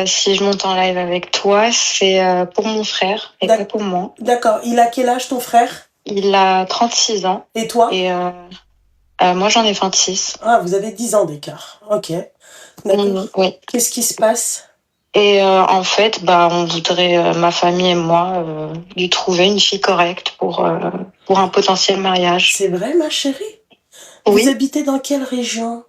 si je monte en live avec toi, c'est pour mon frère et pas pour moi. D'accord. Il a quel âge ton frère? Il a 36 ans Et toi? et moi j'en ai 26. Ah, vous avez 10 ans d'écart. Ok. D'accord. Oui. Qu'est-ce qui se passe? Et en fait, on voudrait, ma famille et moi, lui trouver une fille correcte pour un potentiel mariage. C'est vrai, ma chérie? Oui. Vous habitez dans quelle région?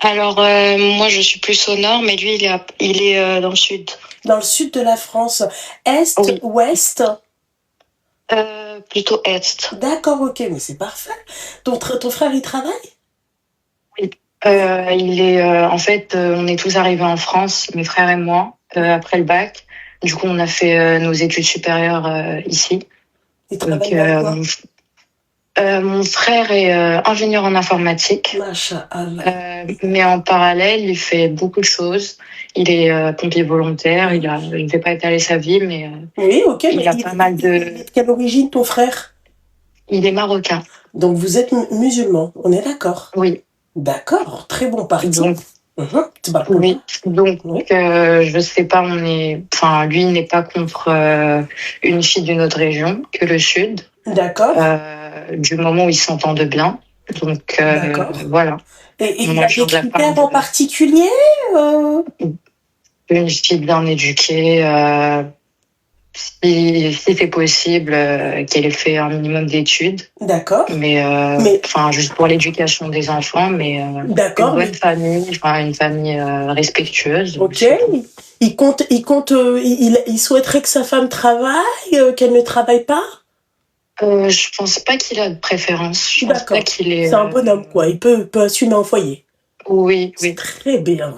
Alors, moi, je suis plus au nord, mais lui, il est dans le sud. Dans le sud de la France. Est, Oui. ouest? Plutôt est. D'accord, ok, mais c'est parfait. Ton frère, il travaille? Oui. En fait, on est tous arrivés en France, mes frères et moi, après le bac. Du coup, on a fait nos études supérieures ici. Il travaille dans quoi? Mon frère est ingénieur en informatique. Masha'Allah. Mais en parallèle, il fait beaucoup de choses. Il est pompier volontaire. Il ne fait pas étaler sa vie, mais oui, ok, il mais a pas mal de... Il est de quelle origine, ton frère? Il est marocain. Donc, vous êtes musulman, on est d'accord? Oui. D'accord, très bon parti. Donc, oui. Donc, je sais pas, lui n'est pas contre une fille d'une autre région que le Sud. D'accord. Du moment où ils s'entendent bien. Donc, voilà. Et il y a des critères en particulier Une fille bien éduquée, si c'est possible, qu'elle ait fait un minimum d'études. D'accord. Mais juste pour l'éducation des enfants, mais d'accord, une bonne famille, une famille respectueuse. Ok. Il souhaiterait que sa femme travaille, qu'elle ne travaille pas? Je pense pas qu'il a de préférence. Je pense pas qu'il est. C'est un bonhomme, quoi. Il peut assumer un foyer. Oui, oui. Très bien,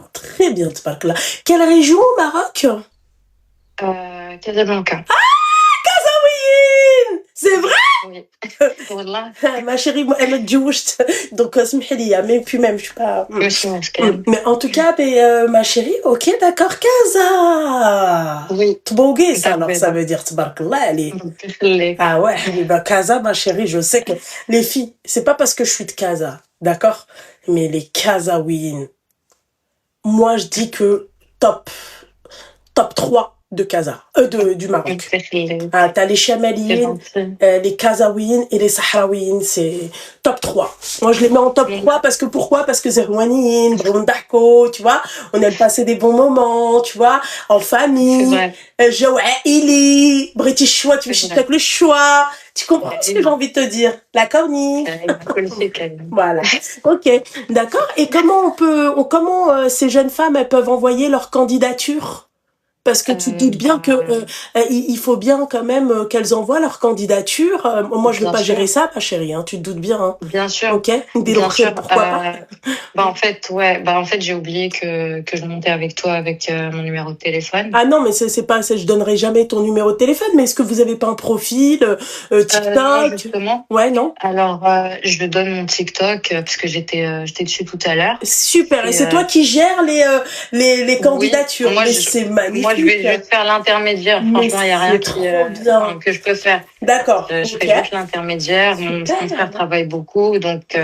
ce parc-là. Quelle région au Maroc? Casablanca. Ah, Casablanca! C'est vrai? Oui. Voilà. Ma chérie, elle me juste. Donc, mais puis même, je suis pas. Mais en tout cas, ma chérie, ok, d'accord, Casa. Oui. Tbougues, alors ça veut dire Tbarkallah. Ah ouais, Casa, ma chérie, je sais que les filles, c'est pas parce que je suis de Casa, d'accord? Mais les Casaouines, moi je dis que top 3 de Casa, du Maroc. T'as les Chamaliines, les Casaouines et les Sahraouines, c'est top 3. Moi, je les mets en top 3 parce que pourquoi? Parce que Zerwanine, Brondako, tu vois, on aime passer des bons moments, tu vois, en famille. Ili, British choix, tu veux avec le choix. Tu comprends ce que j'ai envie de te dire? La cornille. Voilà. Ok. D'accord. Et comment ces jeunes femmes, elles peuvent envoyer leur candidature? Parce que tu te doutes bien que il faut bien quand même qu'elles envoient leur candidature. Moi, je ne veux pas gérer ça, ma chérie. Hein, tu te doutes bien. Hein. Bien sûr. Ok. Bien sûr. Pourquoi pas? En fait, j'ai oublié que je montais avec toi avec mon numéro de téléphone. Ah non, mais c'est pas, je donnerai jamais ton numéro de téléphone. Mais est-ce que vous avez pas un profil TikTok? Non, justement. Ouais, non. Alors, je donne mon TikTok parce que j'étais dessus tout à l'heure. Super. Et c'est toi qui gères les candidatures. Moi, c'est magnifique. Moi, je vais juste faire l'intermédiaire. Franchement, il n'y a rien que je peux faire. D'accord. Je fais juste l'intermédiaire. Mon frère travaille beaucoup, donc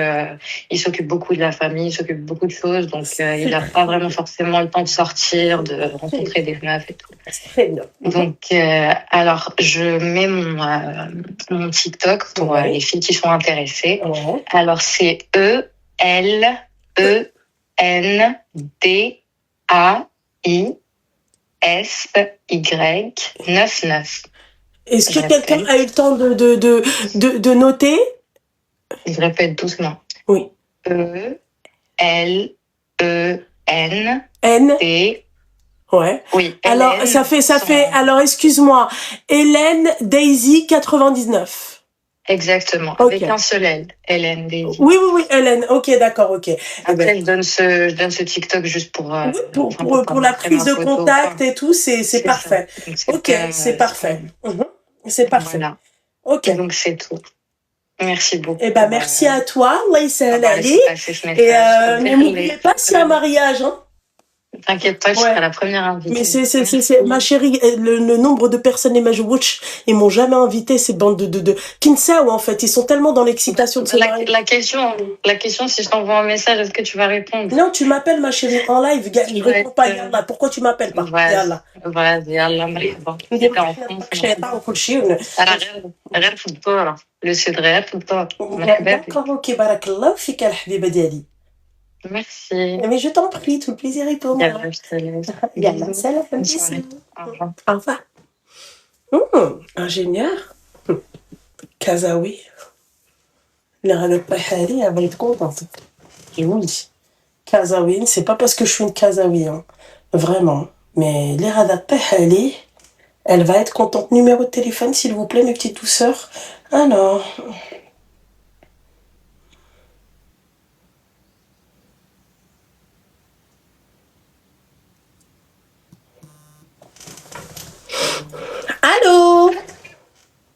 il s'occupe beaucoup de la famille, il s'occupe de beaucoup de choses, donc il n'a pas vraiment forcément le temps de sortir, de rencontrer des meufs et tout. Très bien. Donc, alors, je mets mon TikTok pour les filles qui sont intéressées. Alors, c'est ELENDAISY99. Est-ce que quelqu'un a eu le temps de noter? Je répète doucement. Oui. ELEND. Ouais. Oui. Alors, ça fait, alors, excuse-moi. Hélène Daisy 99. Exactement. Avec un seul L. Hélène Daisy. Oui, Hélène. Ok, d'accord, ok. Après, je donne ce TikTok juste pour la prise de contact et tout, c'est parfait. Ok, c'est parfait. C'est parfait. Voilà. Ok. Donc, c'est tout. Merci beaucoup. Eh ben, merci à toi. Allah Ali. Et n'oubliez pas, c'est un mariage, hein. T'inquiète pas, je serai la première invitée. Mais c'est, ma chérie, le nombre de personnes et Majouch, ils m'ont jamais invité, ces bandes de Kinsawa, en fait. Ils sont tellement dans l'excitation de se marier. La question, si je t'envoie un message, est-ce que tu vas répondre? Non, tu m'appelles, ma chérie, en live. Je réponds pas, Yallah. Pourquoi tu m'appelles pas? Yallah. Vas-y, Yallah, مرحبا. T'es en France. غير في الدورة. Le sud غير في الدورة. D'accord, ok, barakallah, fik al-habiba diali. Merci. Mais je t'en prie, tout le plaisir est pour moi. Yallah, je te laisse. Yallah, salam. Au revoir. Ingénieur. Kazaoui. Les Radat Pahari, elle va être contente. Je vous le dis. Kazaoui, c'est pas parce que je suis une Kazaoui, hein. Vraiment. Mais les Radat Pahari, elle va être contente. Numéro de téléphone, s'il vous plaît, mes petites douceurs. Alors. Allô?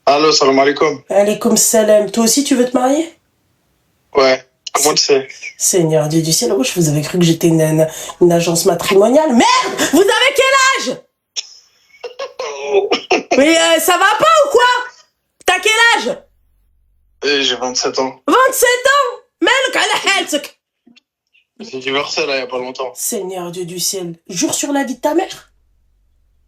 Allô, salam alaikum. Alaikum salam. Toi aussi, tu veux te marier? Ouais. Comment tu sais? Seigneur Dieu du ciel, wesh, vous avez cru que j'étais une agence matrimoniale? Merde! Vous avez quel âge? Mais ça va pas ou quoi? T'as quel âge? J'ai 27 ans. 27 ans? Malk ala haltek. J'ai divorcé là il y a pas longtemps. Seigneur Dieu du ciel, jure sur la vie de ta mère?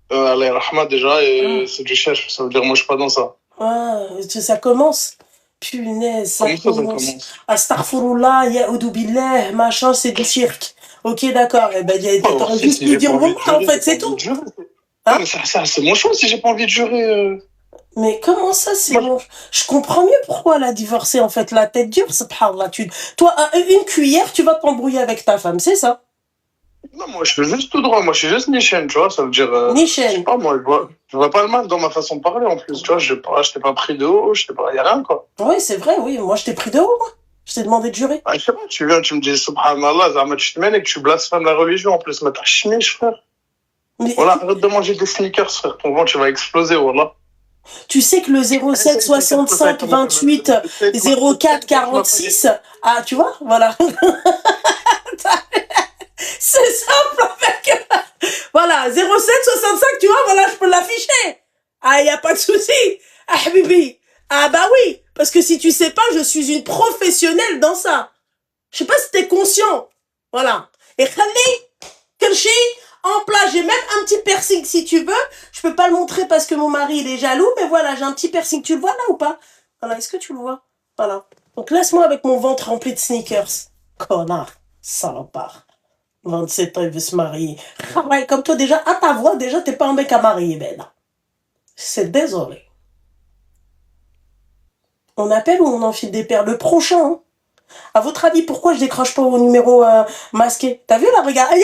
Allah rahma déjà, et c'est du cherche, ça veut dire moi je suis pas dans ça. Ah, ça commence. Punaise, ça commence. Astaghfirullah, ya'oudou billah, machin, c'est du cirque. Ok, d'accord. Eh ben, t'aurais juste pu dire bon, en fait, c'est tout. Hein? Ça, c'est mon choix si j'ai pas envie de jurer. Mais comment ça, c'est bon? Je comprends mieux pourquoi elle a divorcé, en fait. La tête dure, subhanallah. Toi, une cuillère, tu vas t'embrouiller avec ta femme, c'est ça? Non, moi je fais juste tout droit, moi je suis juste Nichen, tu vois, ça veut dire. Nichen. Je sais pas, moi je vois pas le mal dans ma façon de parler en plus, tu vois, je t'ai pas pris de haut, y a rien quoi. Oui, c'est vrai, oui, moi je t'ai pris de haut, moi. Je t'ai demandé de jurer. Ah, je sais pas, tu viens, tu me dis subhanallah, Zama, tu te mènes et que tu blasphèmes la religion en plus, mais t'as chimiche, frère. Mais voilà, arrête de manger des sneakers, frère, ton ventre tu vas exploser, voilà. Tu sais que le 07 65 28 04 46, ah, tu vois, voilà. C'est simple avec. Voilà, 07 65, tu vois, voilà, je peux l'afficher. Ah, y a pas de souci. Ah, Habibi. Ah, bah oui. Parce que si tu sais pas, je suis une professionnelle dans ça. Je sais pas si t'es conscient. Voilà. Et Khali, Kershi, en place, j'ai même un petit piercing si tu veux. Je peux pas le montrer parce que mon mari il est jaloux, mais voilà, j'ai un petit piercing. Tu le vois là ou pas? Voilà, est-ce que tu le vois? Voilà. Donc laisse-moi avec mon ventre rempli de sneakers. Connard, salopard. 27 ans, il veut se marier. Ah ouais, comme toi déjà, à ta voix, déjà, t'es pas un mec à marier, ben là. C'est désolé. On appelle ou on enfile des paires? Le prochain, hein. À votre avis, pourquoi je décroche pas au numéro masqué? T'as vu là, regarde.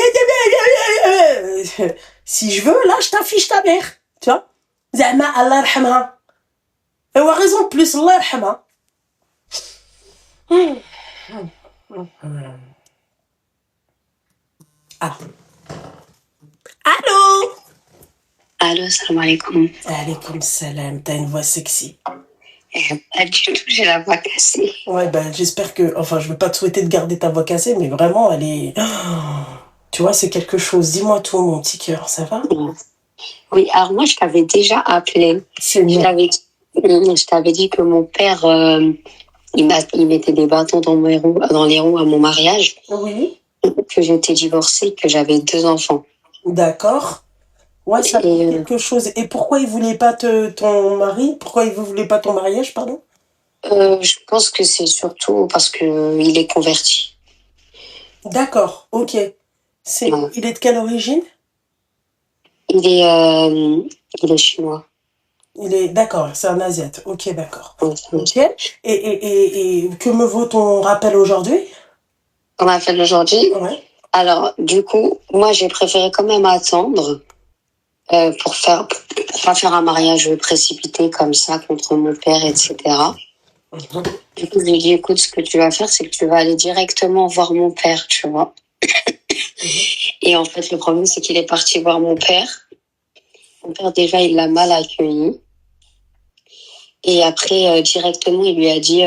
Si je veux, là, je t'affiche ta mère. Tu vois? Zahma, Allah yarhamha. Et on a raison de plus, Allah yarhamha. Ah. Allô? Allô, salam alaikum. Alaikum salam, t'as une voix sexy. Pas du tout, j'ai la voix cassée. Ouais, ben j'espère que... Enfin, je veux pas te souhaiter de garder ta voix cassée, mais vraiment, elle est... Tu vois, c'est quelque chose. Dis-moi tout, mon petit cœur, ça va? Oui, alors moi, je t'avais déjà appelé. Je t'avais dit que mon père, il mettait des bâtons dans les roues à mon mariage. Oui. Que j'étais divorcée, que j'avais 2 enfants. D'accord. Ouais, ça fait quelque chose. Et pourquoi il voulait pas ton mari? Pourquoi il voulait pas ton mariage, pardon? Je pense que c'est surtout parce que il est converti. D'accord, ok. Il est de quelle origine? Il est chinois. D'accord, c'est un asiate. Ok, d'accord. Ok. Et que me vaut ton rappel aujourd'hui? On m'appelle aujourd'hui. Ouais. Alors, du coup, moi, j'ai préféré quand même attendre pour pas faire un mariage précipité comme ça contre mon père, etc. Du coup, je lui ai dit, écoute, ce que tu vas faire, c'est que tu vas aller directement voir mon père, tu vois. Et en fait, le problème, c'est qu'il est parti voir mon père. Mon père, déjà, il l'a mal accueilli. Et après, directement, il lui a dit...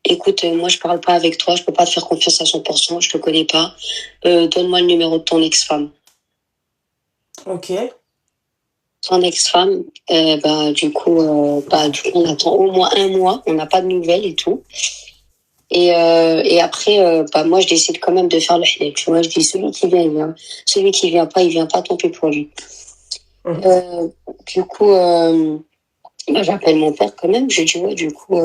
écoute, moi je parle pas avec toi, je peux pas te faire confiance à 100%, je te connais pas. Donne-moi le numéro de ton ex-femme. Ok. Son ex-femme, du coup, on attend au moins un mois, on n'a pas de nouvelles et tout. Et après, moi, je décide quand même de faire le halal. Tu vois, je dis, celui qui vient, il vient. Celui qui vient pas, il vient pas, tant pis pour lui. Du coup, j'appelle mon père quand même. Je dis, ouais, du coup,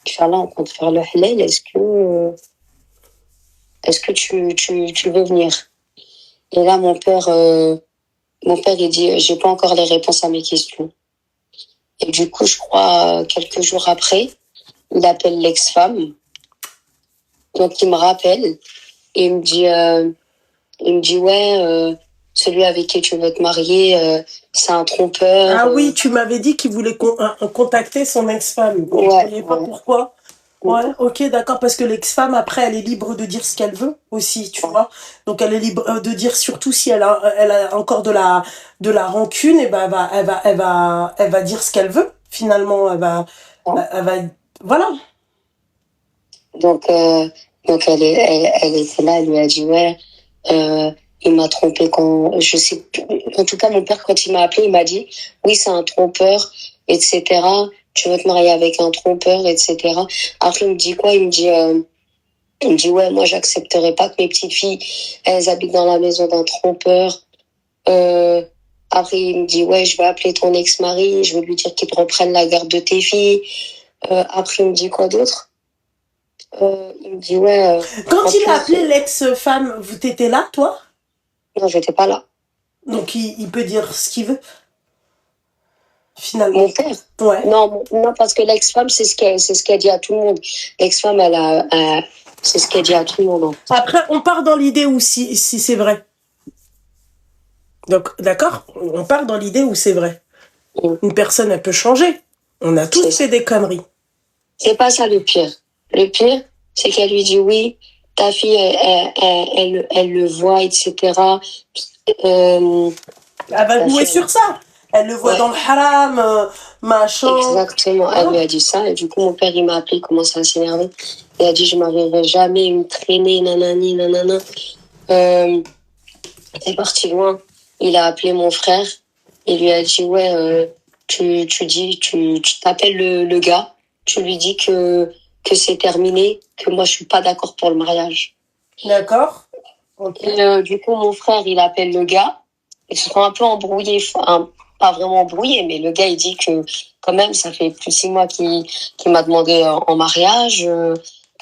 Inch'Allah, on compte faire le halal. Est-ce que tu veux venir? Et là, mon père, il dit, j'ai pas encore les réponses à mes questions. Et du coup, je crois, quelques jours après, il appelle l'ex-femme. Donc, il me rappelle et il me dit, ouais, celui avec qui tu veux te marier, c'est un trompeur. Ah oui, tu m'avais dit qu'il voulait contacter son ex-femme. Je ne voyais pas pourquoi. Ouais, ok, d'accord, parce que l'ex-femme, après, elle est libre de dire ce qu'elle veut aussi, tu vois. Donc, elle est libre de dire, surtout si elle a encore de la rancune, et ben, elle va dire ce qu'elle veut. Finalement, voilà. Donc elle était là, elle lui a dit, ouais, il m'a trompé je sais plus. En tout cas, mon père, quand il m'a appelé, il m'a dit, oui, c'est un trompeur, etc. Tu veux te marier avec un trompeur, etc. Après, il me dit quoi? Il me dit, ouais, moi, j'accepterai pas que mes petites filles, elles habitent dans la maison d'un trompeur. Après, il me dit, ouais, je vais appeler ton ex-mari, je vais lui dire qu'il te reprenne la garde de tes filles. Après, il me dit quoi d'autre? Il me dit, ouais. Quand il a appelé l'ex-femme, vous t'étais là, toi? Non, j'étais pas là. Donc, il peut dire ce qu'il veut, finalement. Mon père? Ouais. Non, parce que l'ex-femme, c'est ce qu'elle dit à tout le monde. L'ex-femme, c'est ce qu'elle dit à tout le monde. Après, on part dans l'idée où si c'est vrai. Donc, d'accord? On part dans l'idée où c'est vrai. Une personne, elle peut changer. On a tous fait des conneries. C'est pas ça le pire. Le pire, c'est qu'elle lui dit oui, ta fille, elle le voit, etc. Elle va louer sur ça. Elle le voit dans le haram, machin. Exactement, elle lui a dit ça. Et du coup, mon père, il m'a appelé, il commence à s'énerver. Il a dit, je m'arriverai jamais, il me traîner, nanani, nanana. C'est parti loin. Il a appelé mon frère. Il lui a dit, ouais, tu t'appelles le gars. Tu lui dis que c'est terminé, que moi, je suis pas d'accord pour le mariage. D'accord. Okay. Et, du coup, mon frère, il appelle le gars. Ils se sont un peu embrouillés. Enfin, pas vraiment embrouillés, mais le gars, il dit que quand même, ça fait plus de 6 mois qu'il m'a demandé en mariage,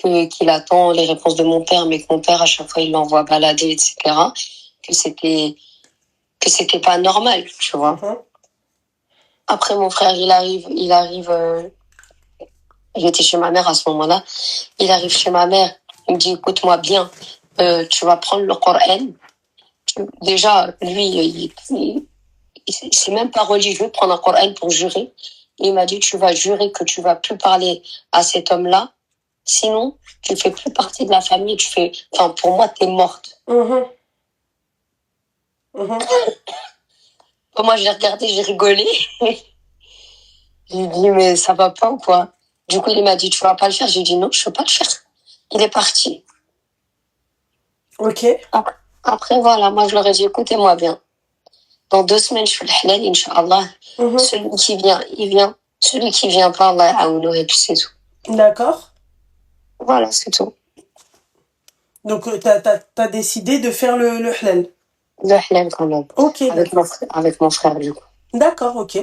qu'il attend les réponses de mon père, mais que mon père, à chaque fois, il l'envoie balader, etc. Que c'était pas normal, tu vois. Après, mon frère, il arrive, j'étais chez ma mère à ce moment-là. Il arrive chez ma mère. Il me dit, écoute-moi bien, tu vas prendre le Coran. Déjà, lui, c'est même pas religieux de prendre un Coran pour jurer. Il m'a dit, tu vas jurer que tu vas plus parler à cet homme-là. Sinon, tu fais plus partie de la famille. Pour moi, t'es morte. Moi, j'ai regardé, j'ai rigolé. J'ai dit, mais ça va pas ou quoi? Du coup, il m'a dit, tu vas pas le faire. J'ai dit, non, je peux pas le faire. Il est parti. Ok. Après, voilà, moi, je leur ai dit, écoutez-moi bien. Dans 2 semaines, je fais le halal, Inch'Allah. Celui qui vient, il vient. Celui qui vient pas, Allah aounou, et puis c'est tout. D'accord. Voilà, c'est tout. Donc, t'as décidé de faire le halal. Le halal, quand même. Ok. Avec mon frère, du coup. D'accord, ok.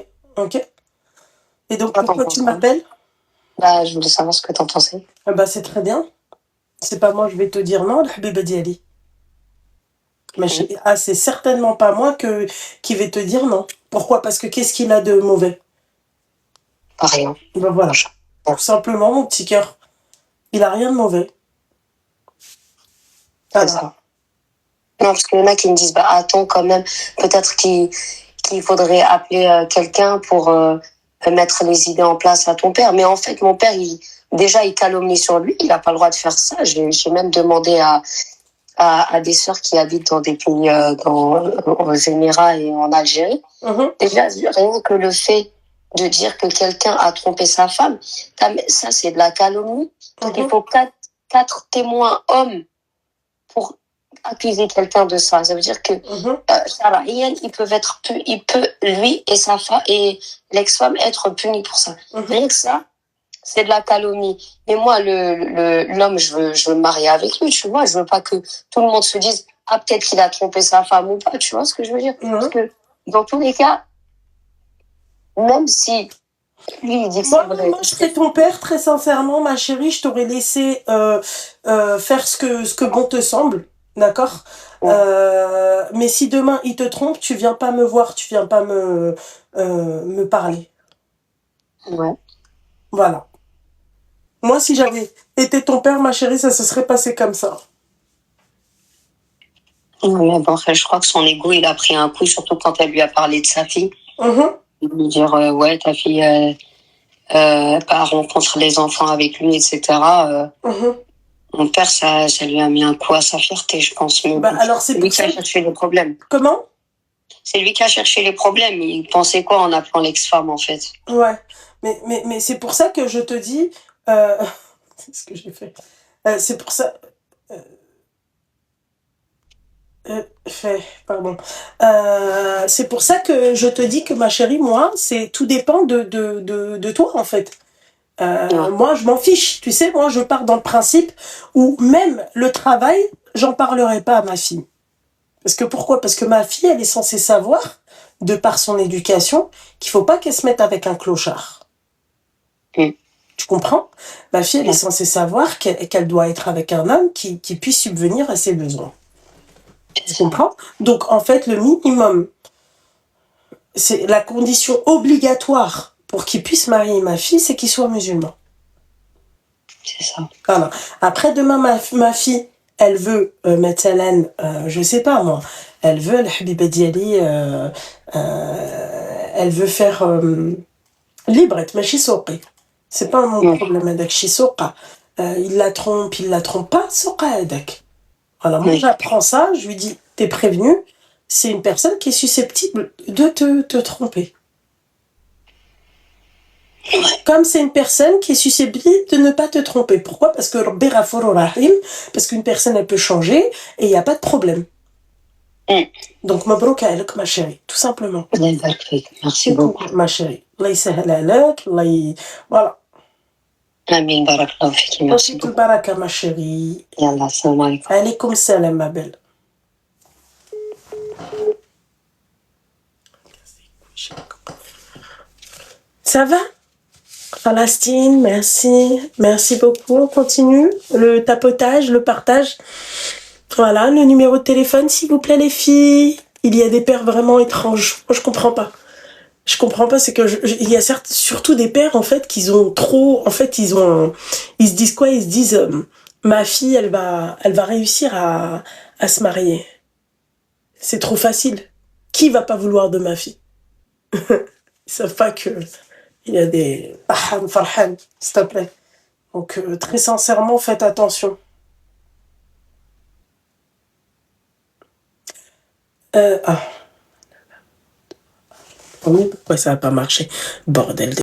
Et donc, pourquoi tu m'appelles? Je voulais savoir ce que t'en pensais. C'est très bien. C'est pas moi, je vais te dire non, le habiba diali. Mais c'est certainement pas moi qui vais te dire non. Pourquoi? Parce que qu'est-ce qu'il a de mauvais? Pas rien. Voilà. Tout simplement, mon petit cœur. Il a rien de mauvais. C'est ça. Non, parce qu'il y en a qui me disent, attends quand même, peut-être qu'il faudrait appeler quelqu'un pour mettre les idées en place à ton père. Mais en fait, mon père, il calomnie sur lui, il n'a pas le droit de faire ça. J'ai même demandé à des sœurs qui habitent dans des pays, aux Émirats et en Algérie. Déjà, rien que le fait de dire que quelqu'un a trompé sa femme, ça, c'est de la calomnie. Donc, il faut 4 témoins hommes accuser quelqu'un de ça. Ça veut dire que il peut lui et sa femme et l'ex-femme être punis pour ça. Rien que ça, c'est de la calomnie. Mais moi, l'homme, je veux me marier avec lui, tu vois. Je veux pas que tout le monde se dise, ah, peut-être qu'il a trompé sa femme ou pas, tu vois ce que je veux dire? Parce que, dans tous les cas, même si lui, il dit que c'est vrai. Moi, je serais ton père, très sincèrement, ma chérie, je t'aurais laissé faire ce que bon te semble, d'accord? Mais si demain il te trompe, tu viens pas me voir, tu viens pas me parler. Ouais. Voilà. Moi, si j'avais été ton père, ma chérie, ça se serait passé comme ça. Mais bon, je crois que son ego, il a pris un coup, surtout quand elle lui a parlé de sa fille. Lui dire, ouais, ta fille rencontre les enfants avec lui, etc. Mon père, ça lui a mis un coup à sa fierté, je pense. Mais alors c'est lui qui a cherché les problèmes. Comment? C'est lui qui a cherché les problèmes. Il pensait quoi en appelant l'ex-femme, en fait? Ouais, mais c'est pour ça que je te dis... c'est ce que j'ai fait. C'est pour ça... pardon. C'est pour ça que je te dis que ma chérie, moi, tout dépend de toi, en fait. Moi, je m'en fiche. Tu sais, moi, je pars dans le principe où même le travail, j'en parlerai pas à ma fille. Parce que pourquoi? Parce que ma fille, elle est censée savoir, de par son éducation, qu'il faut pas qu'elle se mette avec un clochard. Tu comprends? Ma fille, elle est censée savoir qu'elle doit être avec un homme qui puisse subvenir à ses besoins. Tu comprends? Donc, en fait, le minimum, c'est la condition obligatoire pour qu'il puisse marier ma fille, c'est qu'il soit musulman. C'est ça. Voilà. Après, demain, ma fille, elle veut mettre Hélène, je sais pas moi, elle veut, le Habiba Diali, elle veut faire libre, machi souqi. C'est pas mon problème avec Chisouqa. Il la trompe pas, Souqa Edak. Voilà, moi j'apprends ça, je lui dis, t'es prévenu, c'est une personne qui est susceptible de te tromper. Comme c'est une personne qui est susceptible de ne pas te tromper. Pourquoi? Parce que Rabbi Ghafour Rahim, parce qu'une personne elle peut changer et il n'y a pas de problème. Donc mabrouk alayk ma chérie, tout simplement. Merci beaucoup. Ma chérie. Allah yisahel alayk, voilà. Amin, barakallahu fiki, merci beaucoup. Baraka ma chérie. Yallah, salam alaikum. Alaykoum salam ma belle. Ça va? Palestine, merci. Merci beaucoup. On continue. Le tapotage, le partage. Voilà, le numéro de téléphone, s'il vous plaît, les filles. Il y a des pères vraiment étranges. Moi, je comprends pas. Je comprends pas, c'est que il y a surtout des pères, en fait, qui ont trop... En fait, ils se disent quoi? Ils se disent, ma fille, elle va réussir à se marier. C'est trop facile. Qui va pas vouloir de ma fille? Ils savent pas que... Il y a des... Farhan, s'il te plaît. Donc, très sincèrement, faites attention. Pourquoi ça n'a pas marché? Bordel de...